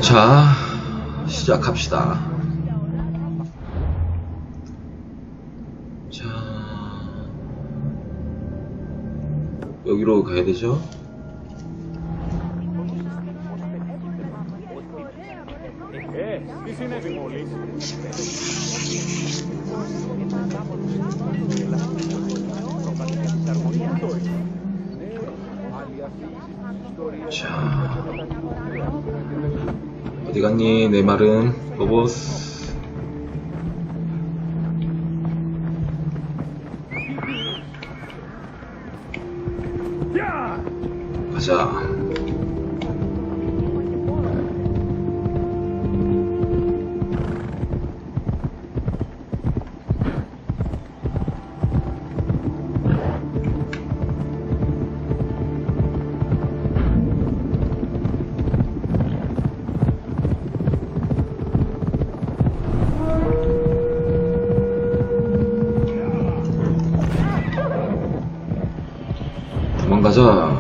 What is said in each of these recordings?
자, 시작합시다. 자, 여기로 가야 되죠? 자, 어디 갔니 내 말은 로보스. 가자. 도망가자.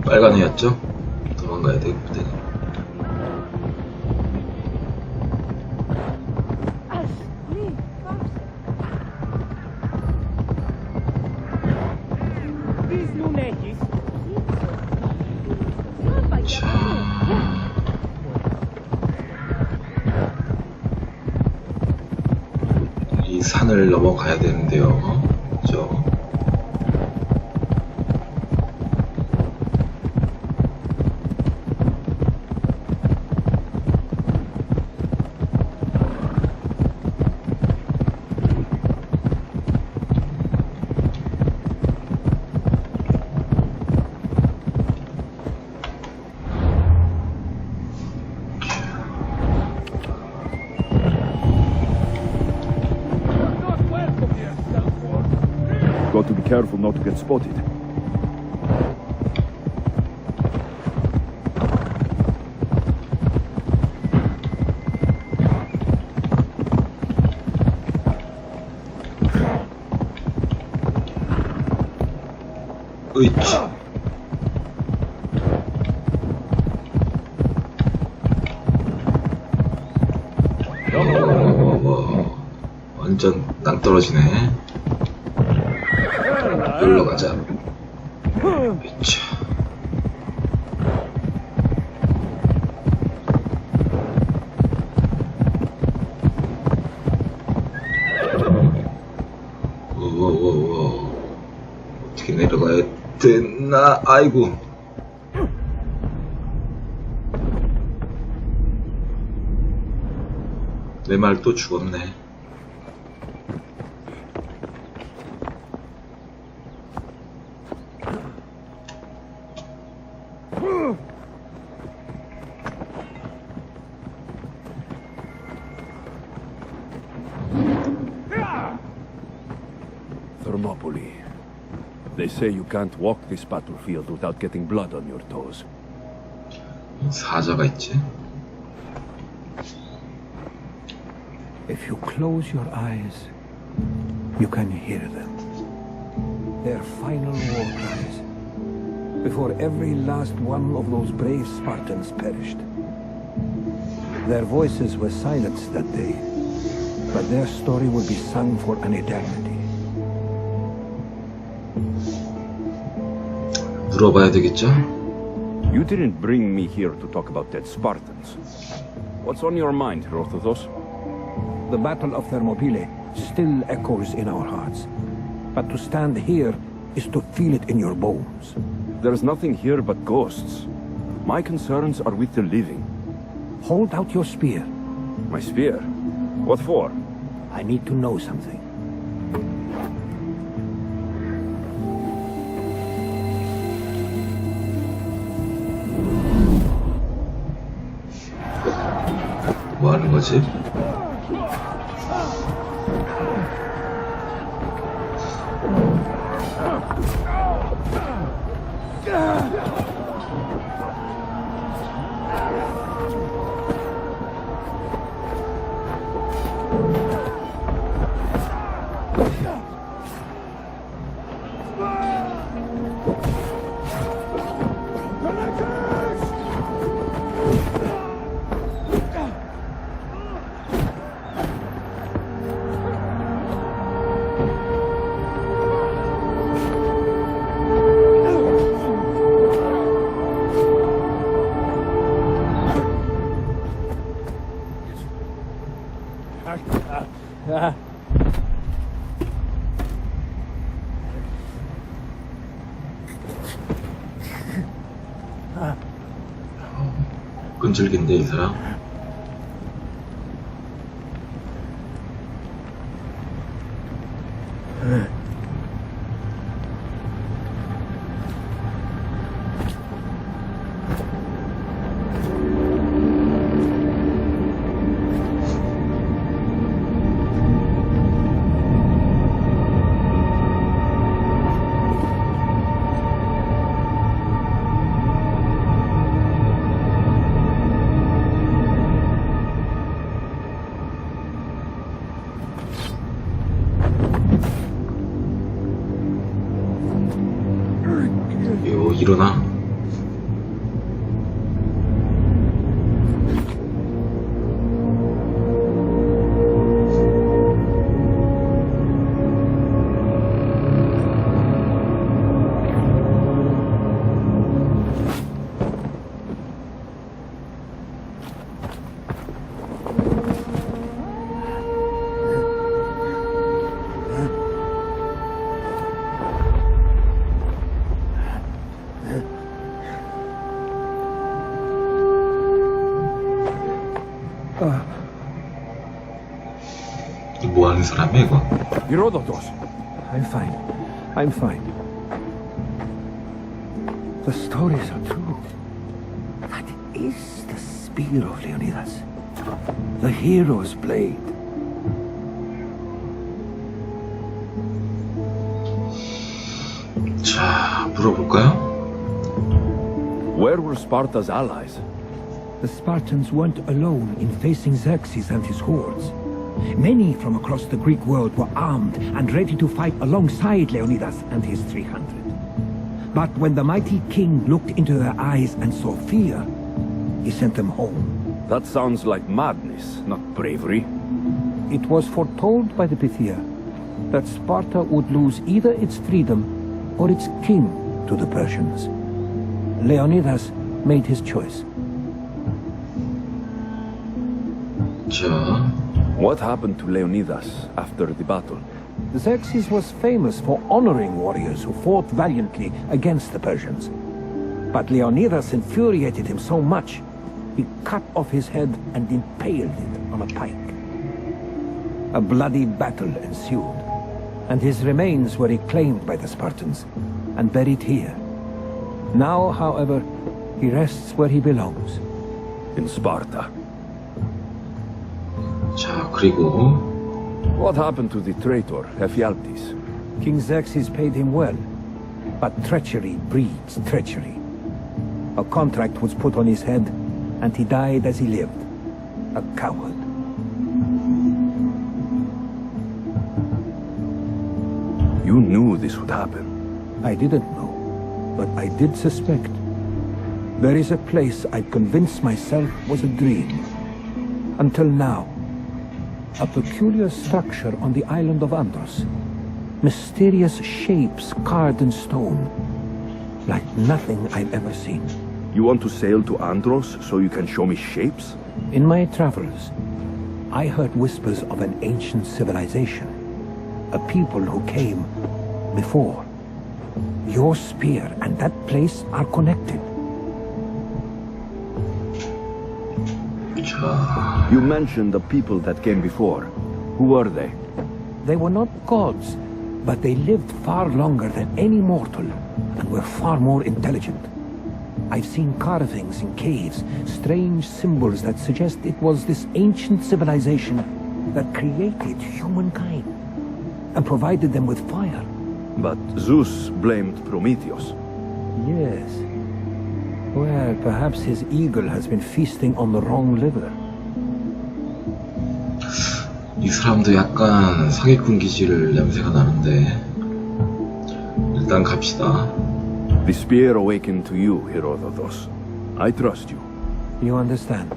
빨간 애였죠? 도망가야 되거든. 이 산을 넘어가야 되는데요. 그죠? Got to be careful not to get spotted. 으이치. 완전 땅 떨어지네. 놀러 가자. 으이치. 우와우와우와. 어떻게 내려가야 되나? 아이고. 내 말 또 죽었네. Thermopylae. They say you can't walk this battlefield without getting blood on your toes. 사자가 있지? If you close your eyes, you can hear them. Their final war cries, before every last one of those brave Spartans perished. Their voices were silenced that day, but their story will be sung for an eternity. 물어봐야 되겠죠? You didn't bring me here to talk about dead Spartans. What's on your mind, Herodotus? The Battle of Thermopylae still echoes in our hearts, but to stand here is to feel it in your bones. There's nothing here but ghosts. My concerns are with the living. Hold out your spear. My spear? What for? I need to know something. 뭐 하는 거지? 끈질긴데 이 사람. 일어나. 뭐 하는 사람이야 이거? Herodotus. I'm fine. I'm fine. The stories are true. That is the spear of Leonidas. The hero's blade. 자, 물어볼까요? Where were Sparta's allies? The Spartans weren't alone in facing Xerxes and his hordes. Many from across the Greek world were armed and ready to fight alongside Leonidas and his 300. But when the mighty king looked into their eyes and saw fear, he sent them home. That sounds like madness, not bravery. It was foretold by the Pythia that Sparta would lose either its freedom or its king to the Persians. Leonidas made his choice. 자, What happened to Leonidas after the battle? Xerxes was famous for honoring warriors who fought valiantly against the Persians. But Leonidas infuriated him so much, he cut off his head and impaled it on a pike. A bloody battle ensued, and his remains were reclaimed by the Spartans and buried here. Now, however, he rests where he belongs. In Sparta. 자, 그리고 What happened to the traitor, Ephialtes? King Xerxes paid him well, but treachery breeds treachery. A contract was put on his head, and he died as he lived, a coward. You knew this would happen. I didn't know, but I did suspect. There is a place I'd convinced myself was a dream. Until now. A peculiar structure on the island of Andros. Mysterious shapes carved in stone. Like nothing I've ever seen. You want to sail to Andros so you can show me shapes? In my travels, I heard whispers of an ancient civilization. A people who came before. Your spear and that place are connected. 자, You mentioned the people that came before. Who were they? They were not gods, but they lived far longer than any mortal and were far more intelligent. I've seen carvings in caves, strange symbols that suggest it was this ancient civilization that created humankind and provided them with fire. But Zeus blamed Prometheus. Yes. Well, perhaps his eagle has been feasting on the wrong liver. 이 사람도 약간 사기꾼 기질 냄새가 나는데 일단 갑시다. The spear awakened to you, Herodotus. I trust you. You understand?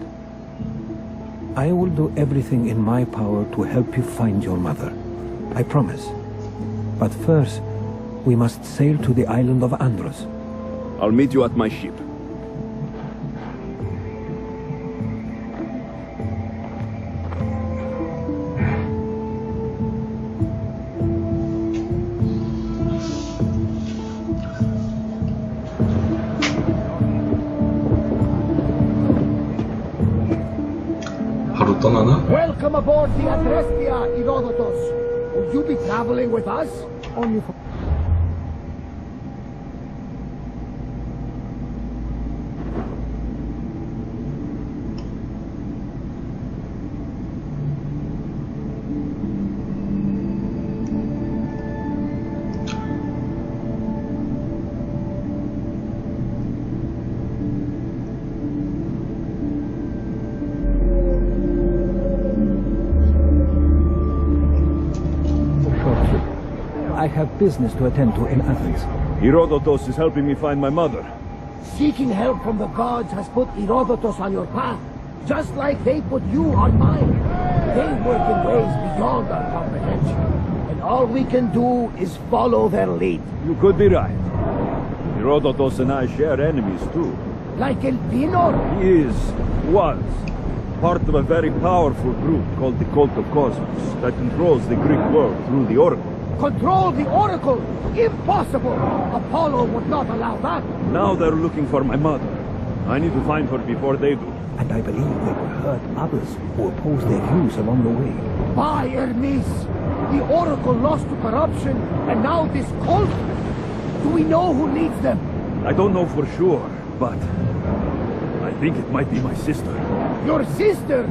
I will do everything in my power to help you find your mother. I promise. But first, we must sail to the island of Andros. I'll meet you at my ship. 바로 떠나나? Welcome aboard the Adrestia, Herodotus. Will you be traveling with us? Only for... I have business to attend to in Athens. Herodotus is helping me find my mother. Seeking help from the gods has put Herodotus on your path, just like they put you on mine. They work in ways beyond our comprehension, and all we can do is follow their lead. You could be right. Herodotus and I share enemies too. Like El Pinor? He was, part of a very powerful group called the Cult of Cosmos that controls the Greek world through the Oracle. Control the Oracle? Impossible! Apollo would not allow that. Now they're looking for my mother. I need to find her before they do. And I believe they will hurt others who oppose their views along the way. By Hermes! The Oracle lost to corruption, and now this cult? Do we know who leads them? I don't know for sure, but I think it might be my sister. Your sister?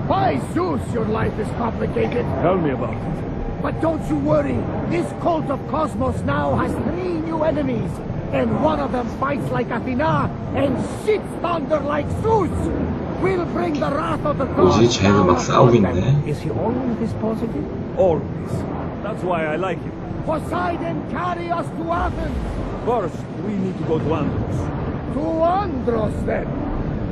By Zeus, your life is complicated. Tell me about it. But don't you worry. This cult of Cosmos now has 3 new enemies. And one of them fights like Athena and shits thunder like Zeus. We'll bring the wrath of the gods 뭐지? 쟤네들 막 싸우고 down upon them. 있네. Is he always this positive? Always. That's why I like him. Poseidon, carry us to Athens. First, we need to go to Andros. To Andros, then.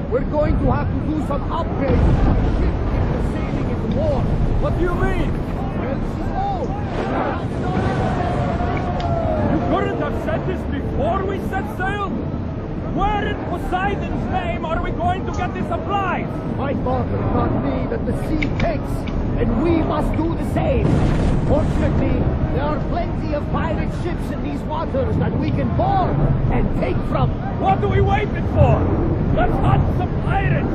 We're going to have to do some upgrades to the ship if the sailing is war. What do you mean? Well, she's old. You couldn't have said this before we set sail? Where in Poseidon's name are we going to get the supplies? My father taught me that the sea takes, and we must do the same. Fortunately, there are plenty of pirate ships in these waters that we can board and take from. What are we waiting for? Let's hunt some pirates!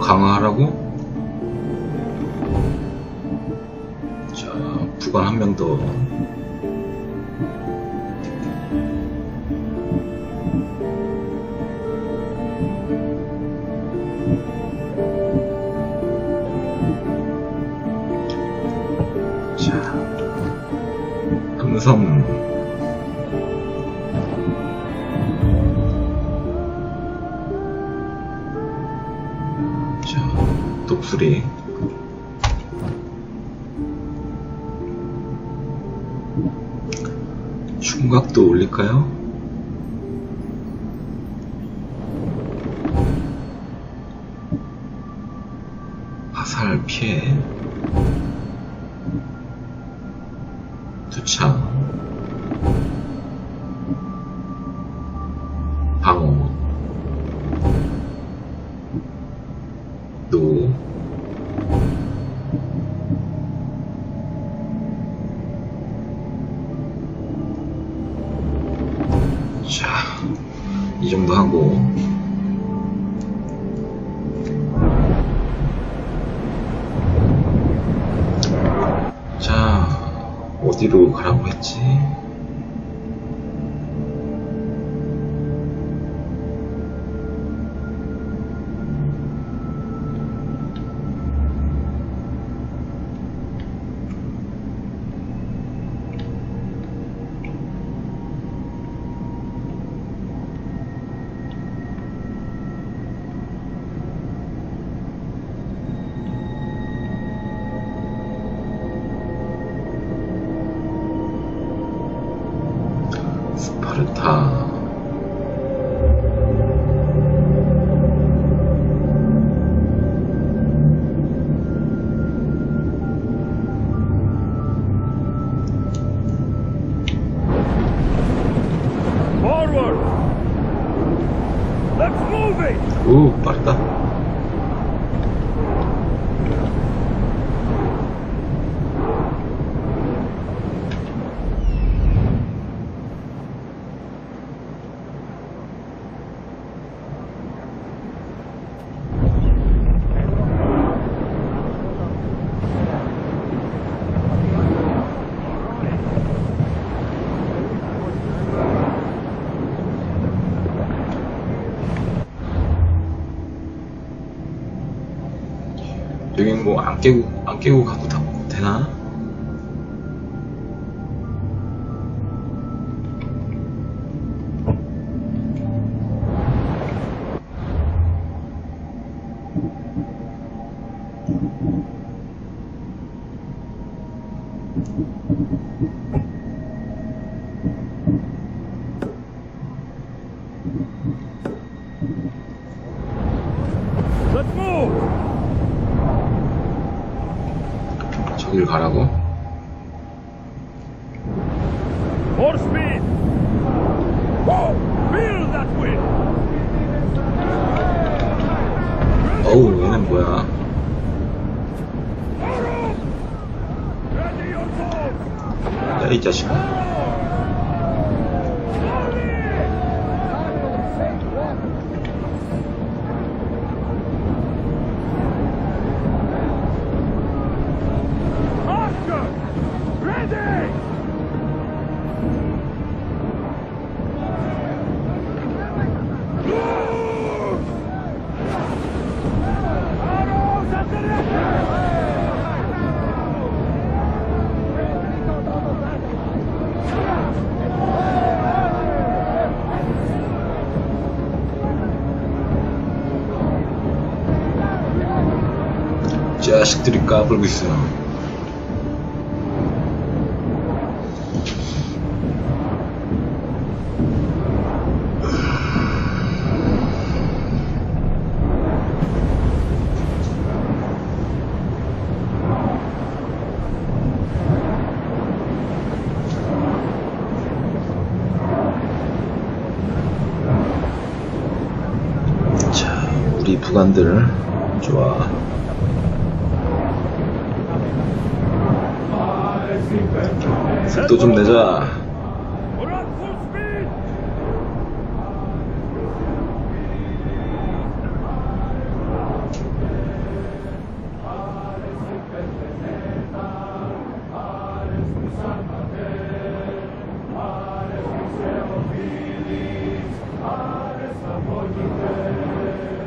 강화하라고? 자, 부관 한 명 더. 자, 금섬. 독수리. 충각도 올릴까요? 화살 피해. 두창. 구경도 하고. 자, 어디로 가라고 했지? 스파르타. Forward! Let's move it! 오, 빠르다. 여기 뭐 안 깨고 가도 다 되나? Let's move! 저길 가라고? More speed! Whoa! Feel that wind! 어우, 얘는 뭐야? Ready your bow! 야, 이 자식아. Oscar! Ready! Arrows at the 자식들이 까불고 있어. 자, 우리 부관들 좋아. 속도 좀 내자. We're on full speed!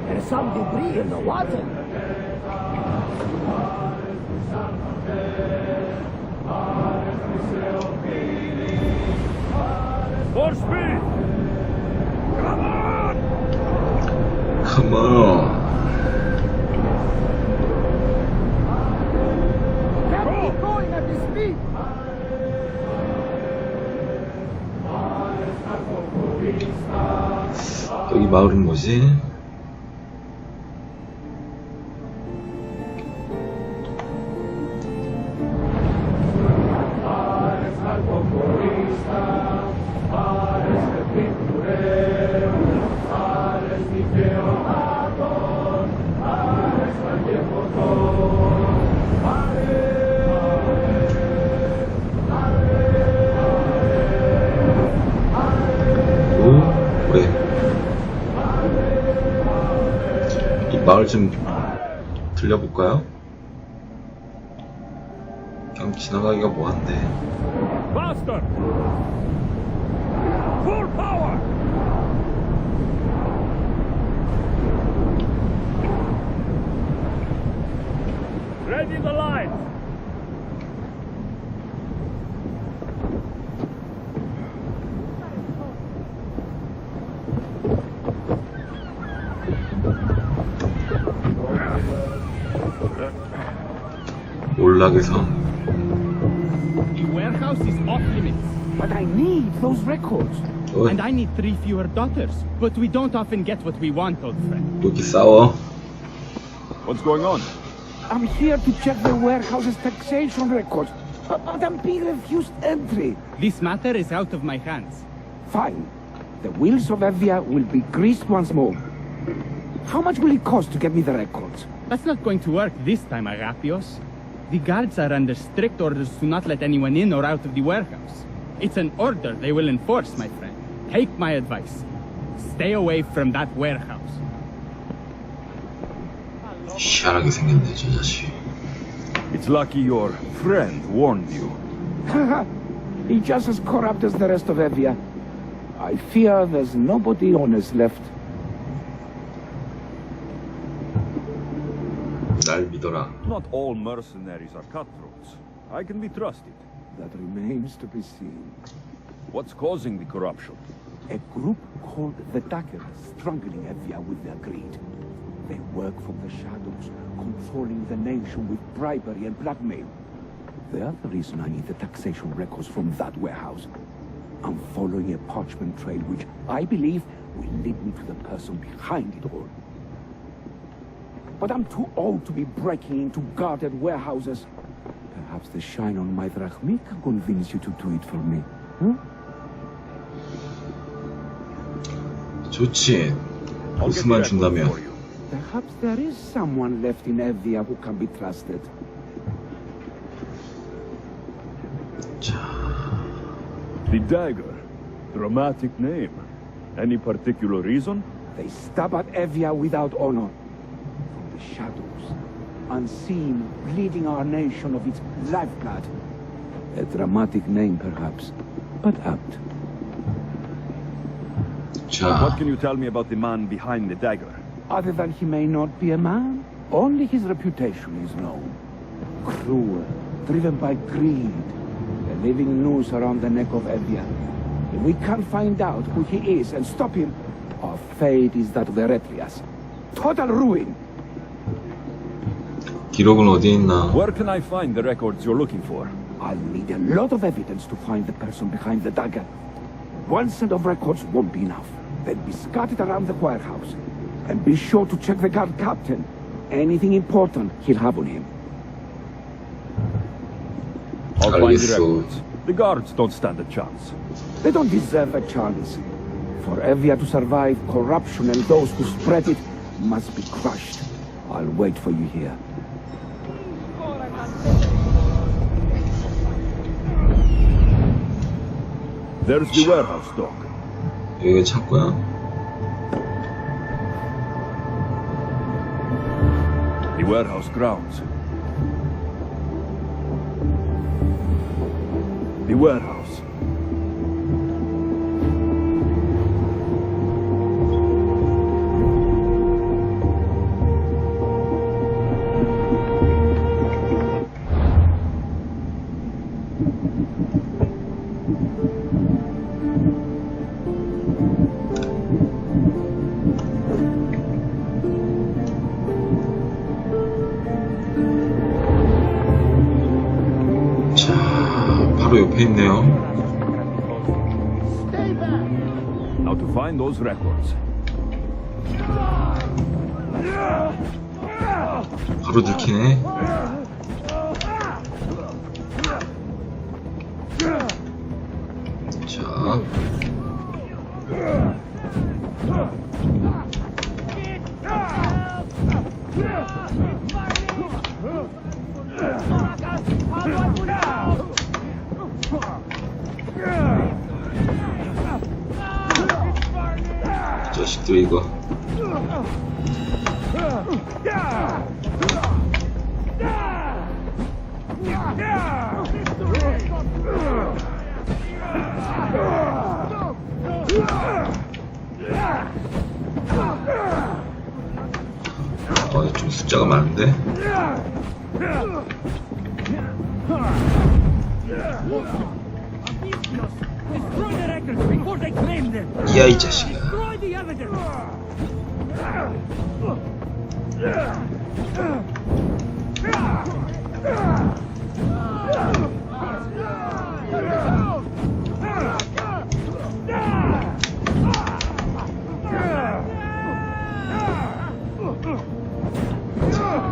There's some debris in the water. More speed! Come on! Come on. Can't keep going at this speed. 여기 마을은 뭐지? 오, 왜? 마을 좀 들려볼까요? 그냥 지나가기가 뭐한데. Faster! Full power! Ready the line! 올락에서 The warehouse is off limits. But I need those records. And I need 3 fewer daughters. But we don't often get what we want, old friend. 여기 싸워. What's going on? I'm here to check the warehouse's taxation records, but I'm being refused entry. This matter is out of my hands. Fine. The wheels of Evia will be greased once more. How much will it cost to get me the records? That's not going to work this time, Agapios. The guards are under strict orders to not let anyone in or out of the warehouse. It's an order they will enforce, my friend. Take my advice. Stay away from that warehouse. 희한하게 생겼네 저 자식. It's lucky your friend warned you. He's just as corrupt as the rest of Evia. I fear there's nobody honest left. 날 믿어라. Not all mercenaries are cutthroats. I can be trusted. That remains to be seen. What's causing the corruption? A group called the Daggers struggling Evia with their greed. They work from the shadows, controlling the nation with bribery and blackmail. The other reason I need the taxation records from that warehouse. I'm following a parchment trail which I believe will lead me to the person behind it all. But I'm too old to be breaking into guarded warehouses. Perhaps the shine on my drachmi can convince you to do it for me. 좋지. 웃음만 준다면. Perhaps there is someone left in Evia who can be trusted. 자, The Dagger. Dramatic name. Any particular reason? They stab at Evia without honor. From the shadows, unseen, bleeding our nation of its lifeblood. A dramatic name, perhaps, but apt. What 자, can you tell me about the man behind the dagger? Other than he may not be a man, only his reputation is known. Cruel, driven by greed, a living noose around the neck of Evia. If we can't find out who he is and stop him, our fate is that of Eretrias. Total ruin! 기록은 어디 있나? Where can I find the records you're looking for? I'll need a lot of evidence to find the person behind the dagger. One set of records won't be enough. They'll be scattered around the warehouse. And be sure to check the guard captain. Anything important he'll have on him. I'll find the 알겠어. records. The guards don't stand a chance. They don't deserve a chance. For Evia to survive, corruption and those who spread it must be crushed. I'll wait for you here. There's the warehouse dock. 여기가 창고야. The warehouse grounds. The warehouse. 자, 바로 옆에 있네요. Now to find those records. 바로 들키네. 자, 이 자식들 이거. 좀 숫자가 많은데? 이야, 이 자식아.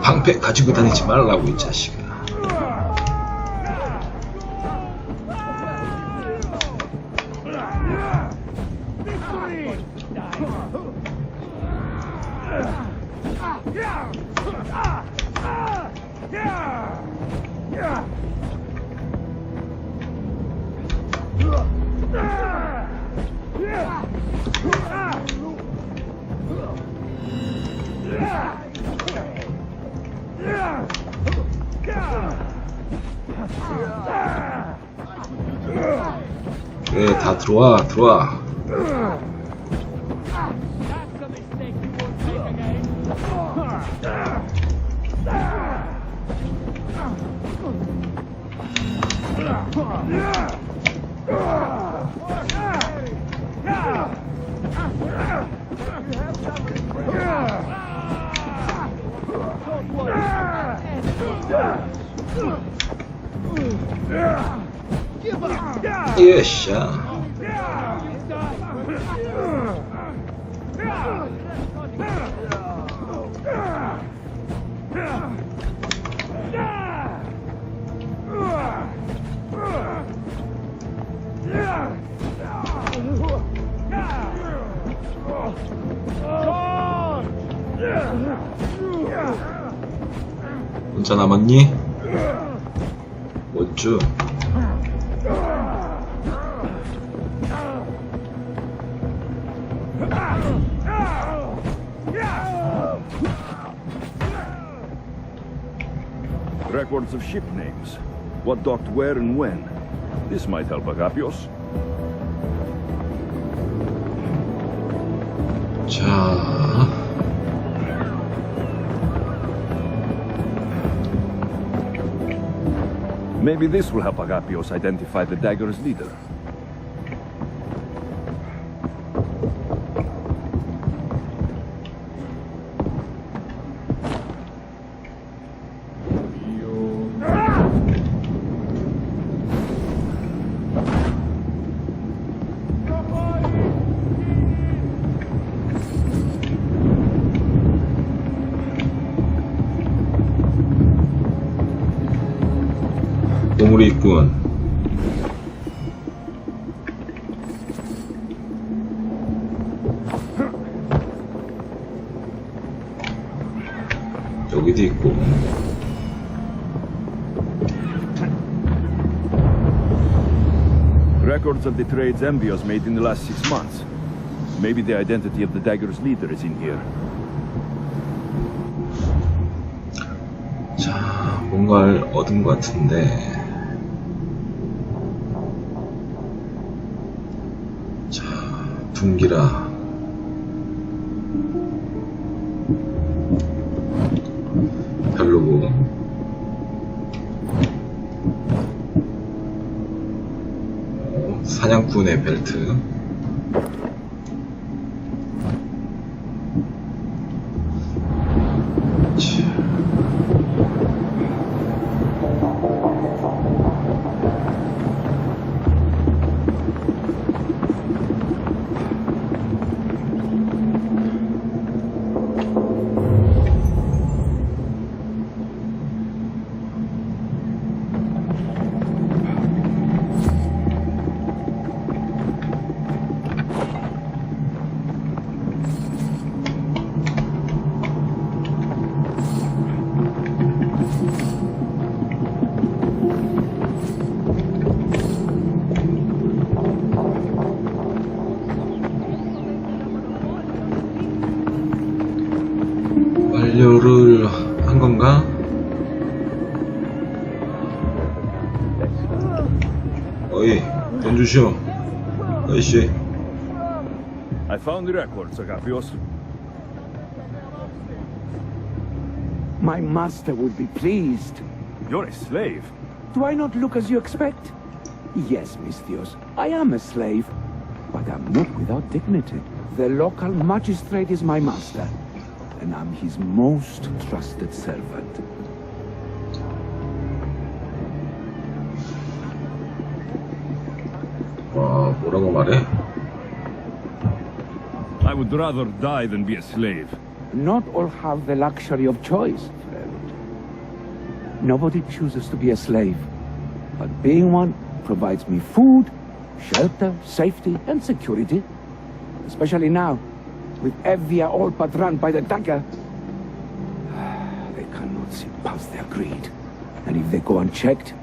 방패 가지고 다니지 말라고, 이 자식아. 그래, 다 들어와, 들어와. 예샤. 혼자 남았니? 어쭈? Records of ship names. What docked where and when. This might help Agapios. 자, Maybe this will help Agapios identify the dagger's leader. 보물이 있군. 여기도 있고. Records of the trades Envios made in the last 6 months. Maybe the identity of the dagger's leader is in here. 자, 뭔가를 얻은 것 같은데. 자, 둥기라. 별로고. 사냥꾼의 벨트. 완료를 한 건가? 어이, 돈 주시오. 아이씨. I found the records, Agapios. My master would be pleased. You're a slave. Do I not look as you expect? Yes, Misthios, I am a slave, but I'm not without dignity. The local magistrate is my master, and I'm his most trusted servant. 와, 뭐라고 말해? I would rather die than be a slave. Not all have the luxury of choice, friend. Nobody chooses to be a slave, but being one provides me food, shelter, safety, and security. Especially now, with Evia all but run by the dagger. They cannot see past their greed. And if they go unchecked,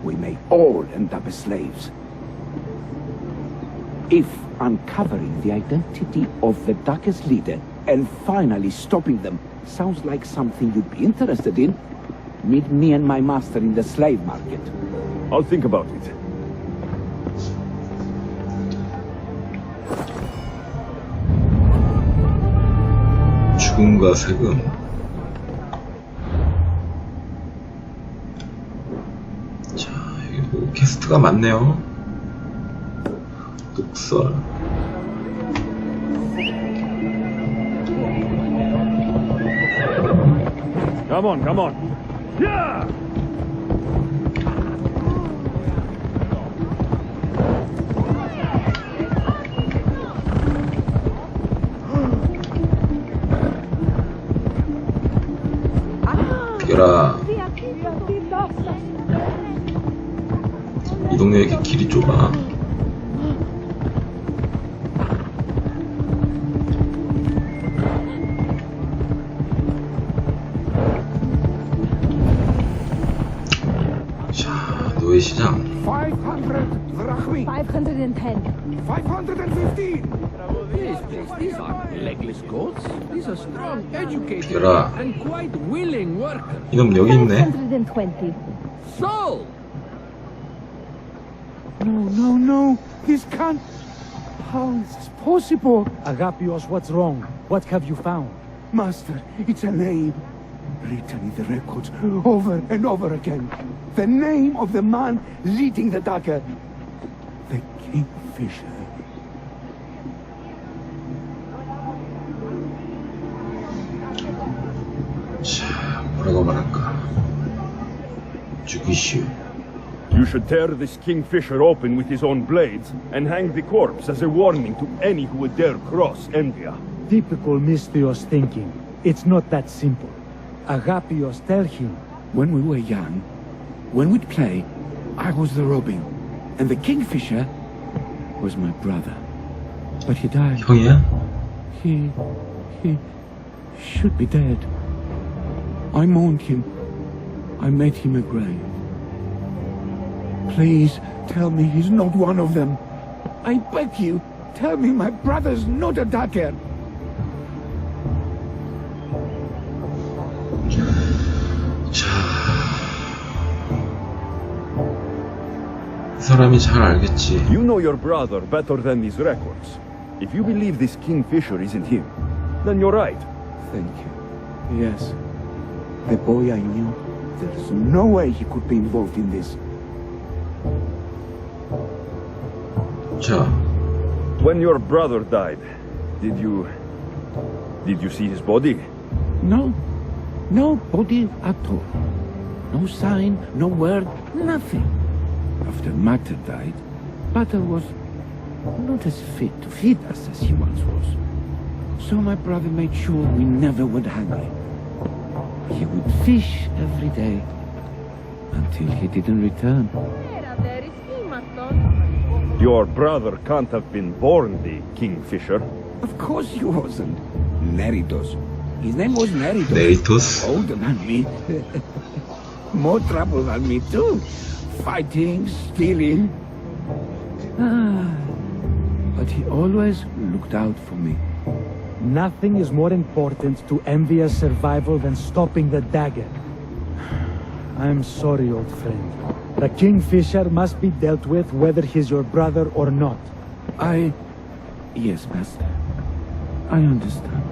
we may all end up as slaves. If uncovering the identity of the Dagger's leader and finally stopping them sounds like something you'd be interested in, meet me and my master in the slave market. I'll think about it. 죽음과 세금. 자, 여기 뭐 캐스트가 많네요. 독설. Come on, come on. Yeah! 비켜라. 이 동네 이렇게 길이 좁아. 자, 노예시장. 500 drachmi. 510. 515. These aren't legless goats. These are strong, educated, 비켜라. and quite willing workers. 이놈 여기 있네. 520. So! No. This can't... How is this possible? Agapios, what's wrong? What have you found? Master, it's a name. Written in the records over and over again. The name of the man leading the dagger. The Kingfisher. 자, 뭐라고 말할까? 죽이시오. You should tear this kingfisher open with his own blades and hang the corpse as a warning to any who would dare cross Envia. Typical Misthios thinking. It's not that simple. Agapios, tell him. When we were young, when we'd play, I was the robin. And the Kingfisher was my brother. But he died. 형이야? He should be dead. I mourned him. I made him a grave. Please, tell me he's not one of them. I beg you, tell me my brother's not a dagger. 자, 이 사람이 잘 알겠지. You know your brother better than these records. If you believe this kingfisher isn't him, then you're right. Thank you. Yes. The boy I knew, there's no way he could be involved in this. 자, When your brother died, did you see his body? No. No body at all. No sign, no word, nothing. After Mater died, Mater was not as fit to feed us as he once was. So my brother made sure we never went hungry. He would fish every day until he didn't return. Your brother can't have been born the kingfisher. Of course he wasn't. Neritos. His name was Neritos. 네리토스. Older than me. More trouble than me too. Fighting, stealing. But he always looked out for me. Nothing is more important to Envia's survival than stopping the dagger. I'm sorry, old friend. The Kingfisher must be dealt with whether he's your brother or not. Yes, Master. I understand.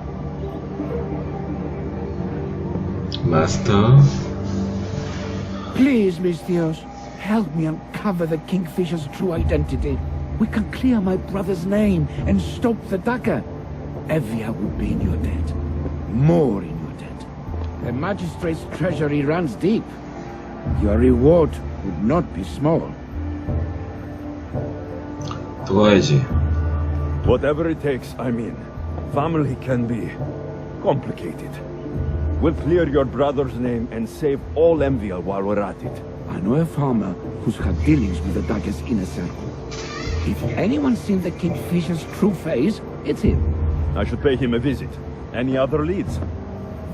Master. Please, Misthios, help me uncover the Kingfisher's true identity. We can clear my brother's name and stop the dagger. Evia would be in your debt. More in your debt. The magistrate's treasury runs deep. Your reward would not be small. 도와야지. Whatever it takes, I'm in. Family can be complicated. We'll clear your brother's name and save all Envia while we're at it. I know a farmer who's had dealings with the dagger's inner circle. If anyone's seen the Kingfisher's true face, it's him. I should pay him a visit. Any other leads?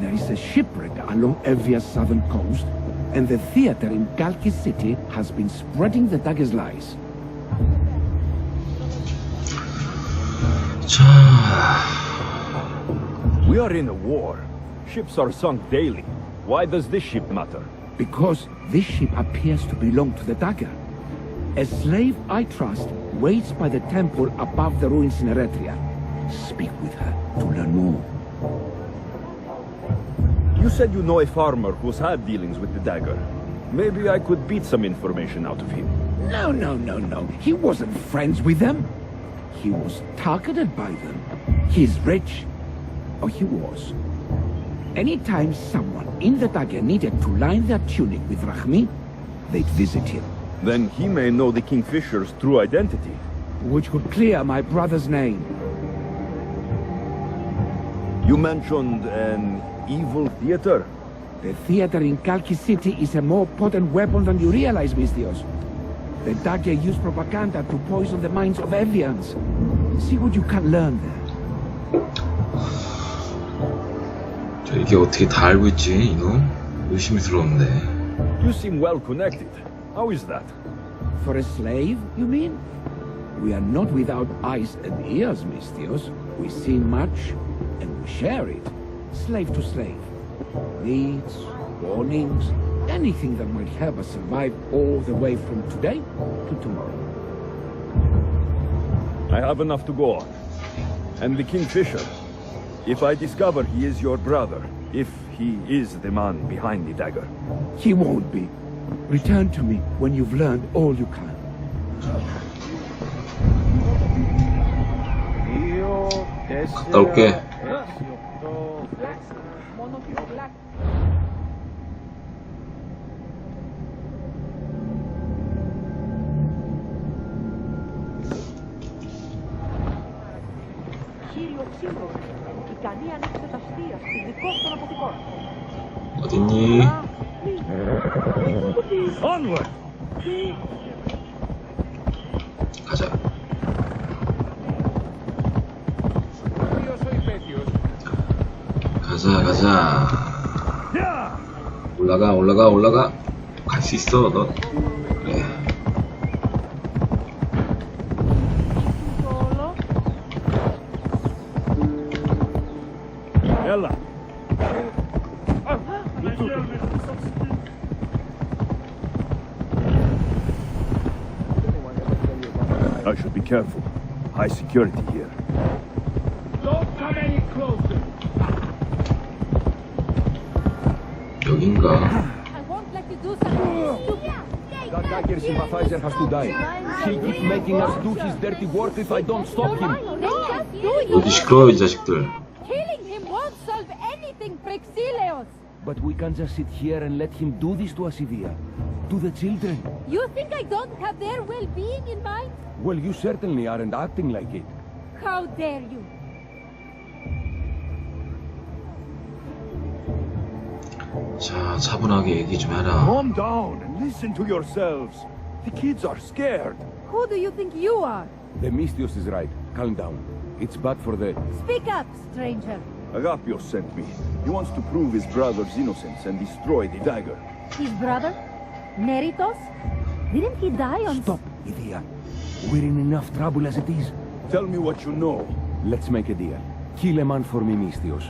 There is a shipwreck along Evia's southern coast, and the theater in Kalki City has been spreading the dagger's lies. 자, We are in a war. Ships are sunk daily. Why does this ship matter? Because this ship appears to belong to the dagger. A slave I trust waits by the temple above the ruins in Eretria. Speak with her to learn more. You said you know a farmer who's had dealings with the dagger. Maybe I could beat some information out of him. No. He wasn't friends with them. He was targeted by them. He's rich. Or he was. Anytime someone in the dagger needed to line their tunic with Rahmi, they'd visit him. Then he may know the Kingfisher's true identity. Which could clear my brother's name. You mentioned an evil theater? The theater in Kalki City is a more potent weapon than you realize, Misthios. The dagger used propaganda to poison the minds of Evians. See what you can learn there. 저 이게 어떻게 다 알고 있지, 이놈? 의심스러운데. You seem well connected. How is that? For a slave, you mean? We are not without eyes and ears, Misthios. We see much, and we share it. Slave to slave. Needs, warnings, anything that might help us survive all the way from today to tomorrow. I have enough to go on. And the Kingfisher. If I discover he is your brother, if he is the man behind the dagger. He won't be. Return to me when you've learned all you can. 갔다 올게. 어딨니? Onward! 가자. 가자. 올라가. 갈 수 있어, 너. 그래. Ella! I should be careful. High security here. Don't come any closer. 여긴가? I won't let you do something stupid. That dagger sympathizer has to die. He'll keep making us do his dirty work if I don't stop him. 어디 시끄러워, 이 자식들. Killing him won't solve anything, Praxilios. But we can't just sit here and let him do this to us, Evia. To the children. You think I don't have their well-being in mind? Well, you certainly aren't acting like it. How dare you? 자, 차분하게 얘기 좀 해라. Calm down and listen to yourselves. The kids are scared. Who do you think you are? The Misthios is right. Calm down. It's bad for the... Speak up, stranger. Agapios sent me. He wants to prove his brother's innocence and destroy the dagger. His brother? Neritos? Didn't he die on... Stop, Evia. We're in enough trouble as it is. Tell me what you know. Let's make a deal. Kill a man for me, Mistios.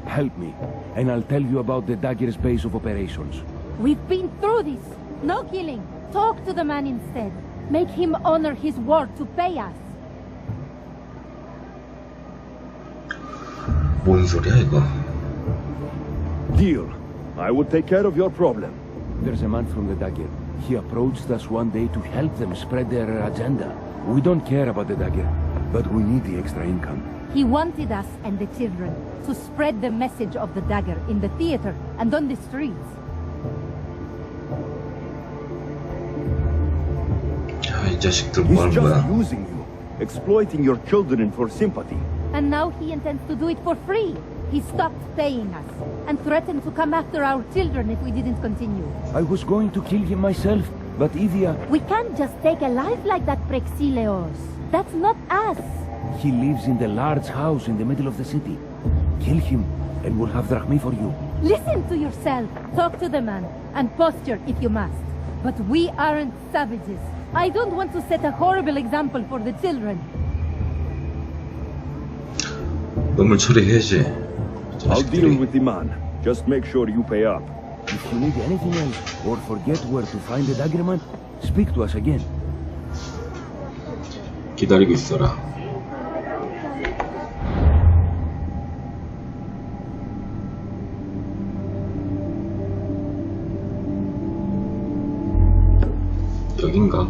Help me, and I'll tell you about the dagger's base of operations. We've been through this. No killing. Talk to the man instead. Make him honor his word to pay us. 뭔 소리야 이거? Deal. I will take care of your problem. There's a man from the dagger. He approached us one day to help them spread their agenda. We don't care about the dagger, but we need the extra income. He wanted us and the children to spread the message of the dagger in the theater and on the streets. 야, 이 자식들 뭐 하는 He's 거야? just using you, exploiting your children for sympathy. And now he intends to do it for free. He stopped paying us and threatened to come after our children if we didn't continue. I was going to kill him myself, but Ivia... We can't just take a life like that, Prexileos. That's not us. He lives in the large house in the middle of the city. Kill him, and we'll have drachmi for you. Listen to yourself. Talk to the man, and posture if you must. But we aren't savages. I don't want to set a horrible example for the children. 놈을 처리해야지. I'll deal with the man. Just make sure you pay up. If you need anything else, or forget where to find the daggerman, speak to us again. 기다리고 있어라. 여긴가?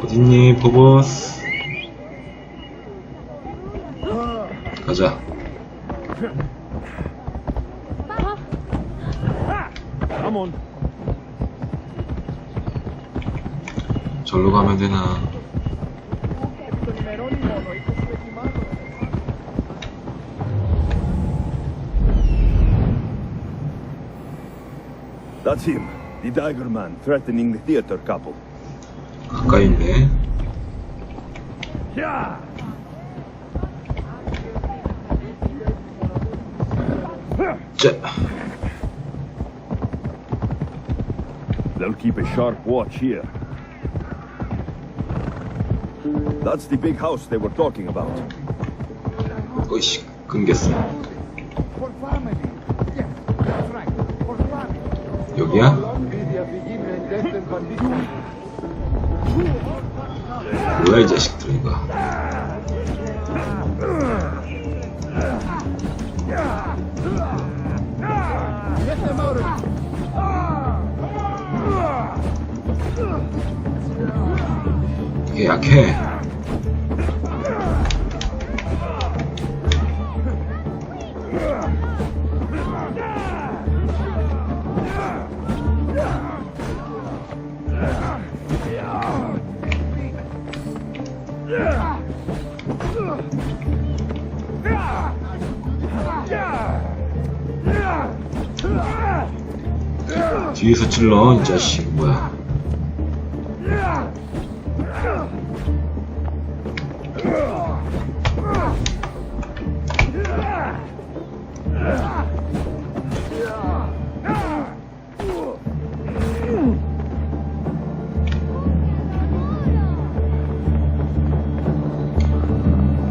어딨니, 포보스? 가자. Come on. 절로 가면 되나? That's him, the dagger man threatening the theater couple. 가까이 있네. 자. They'll keep a sharp watch here. That's the big house they were talking about. 어이씨, 끊겼어. 여기야? 뭐야 이 자식들 이거. 이게 약해. 뒤에서 찔러 이 자식 뭐야.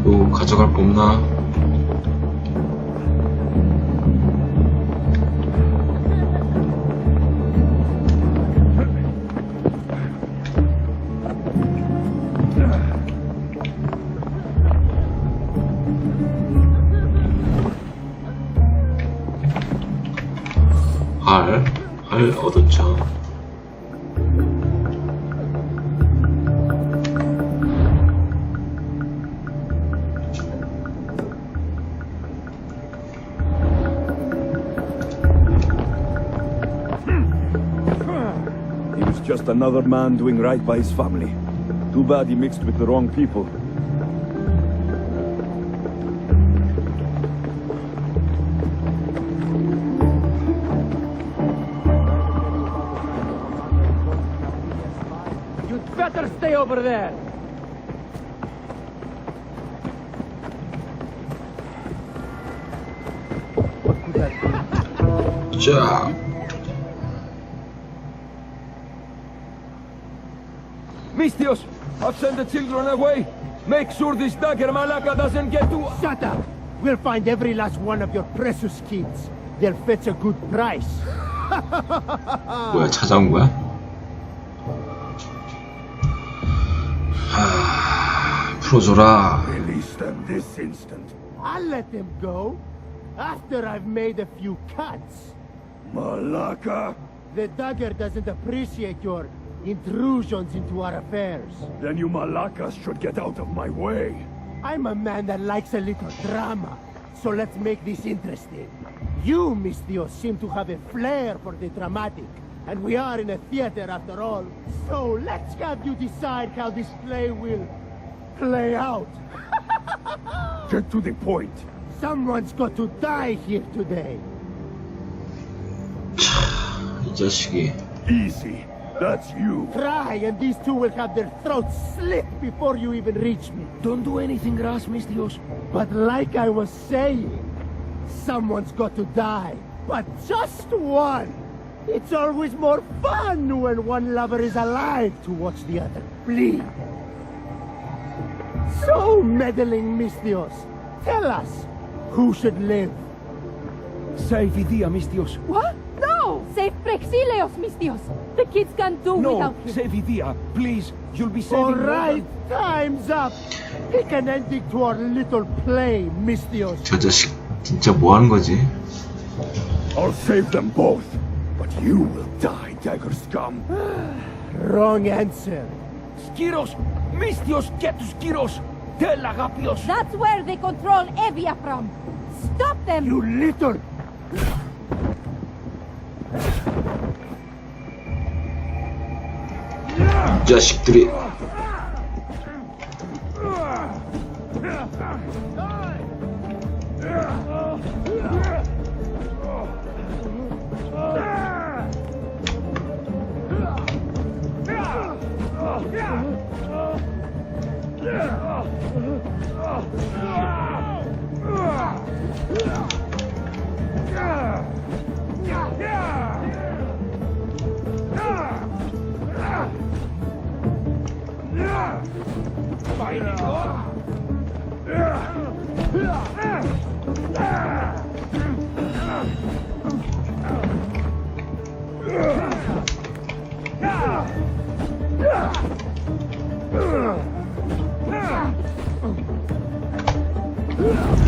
또 가져갈 거 없나? 알 얻었죠. He was just another man doing right by his family. Too bad he mixed with the wrong people. Better stay over there. 자. Mistios, I've sent the children away. Make sure this dagger Malaka doesn't get to... Shut up! We'll find every last one of your precious kids. They'll fetch a good price. 뭐야, 찾아온 거야? 풀어줘라. Release them this instant. I'll let them go after I've made a few cuts. Malaka? The dagger doesn't appreciate your intrusions into our affairs. Then you Malakas should get out of my way. I'm a man that likes a little drama, so let's make this interesting. You, Mistios, seem to have a flair for the dramatic, and we are in a theater after all. So let's have you decide how this play will play out. Get to the point. Someone's got to die here today. 이 자식이. Easy. That's you. Try, and these two will have their throats slit before you even reach me. Don't do anything rash, Mistios. But like I was saying, someone's got to die. But just one. It's always more fun when one lover is alive to watch the other bleed. So, meddling Mistios, tell us, who should live? Save Idia, Mistios. What? No! Save Prexileos, Mistios! The kids can't do No, without him. save Idia. Please, you'll be saving... All right, time's up. Pick an ending to our little play, Mistios. 저 자식 진짜 뭐 하는 거지? I'll save them both. But you will die, dagger scum. Wrong answer. Skiros! Mistios, get to Skiros! Tell Agapios! That's where they control Evia from. Stop them! You little... 이 자식들이.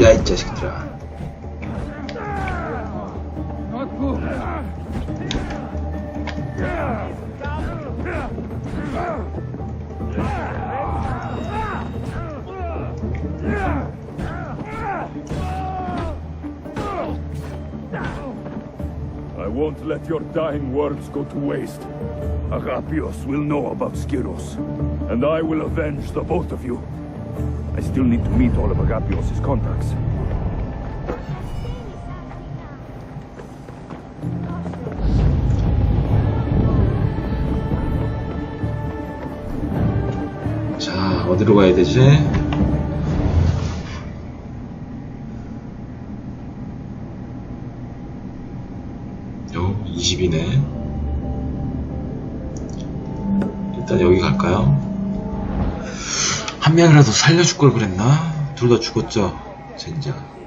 야, 이 자식들아. I won't let your dying words go to waste. Agapios will know about Skiros, and I will avenge the both of you. I still need to meet all of Agapios' contacts. 자, 어디로 가야 되지? 20이네. 일단 여기 갈까요? 한 명이라도 살려줄 걸 그랬나? 둘 다 죽었죠, 젠장.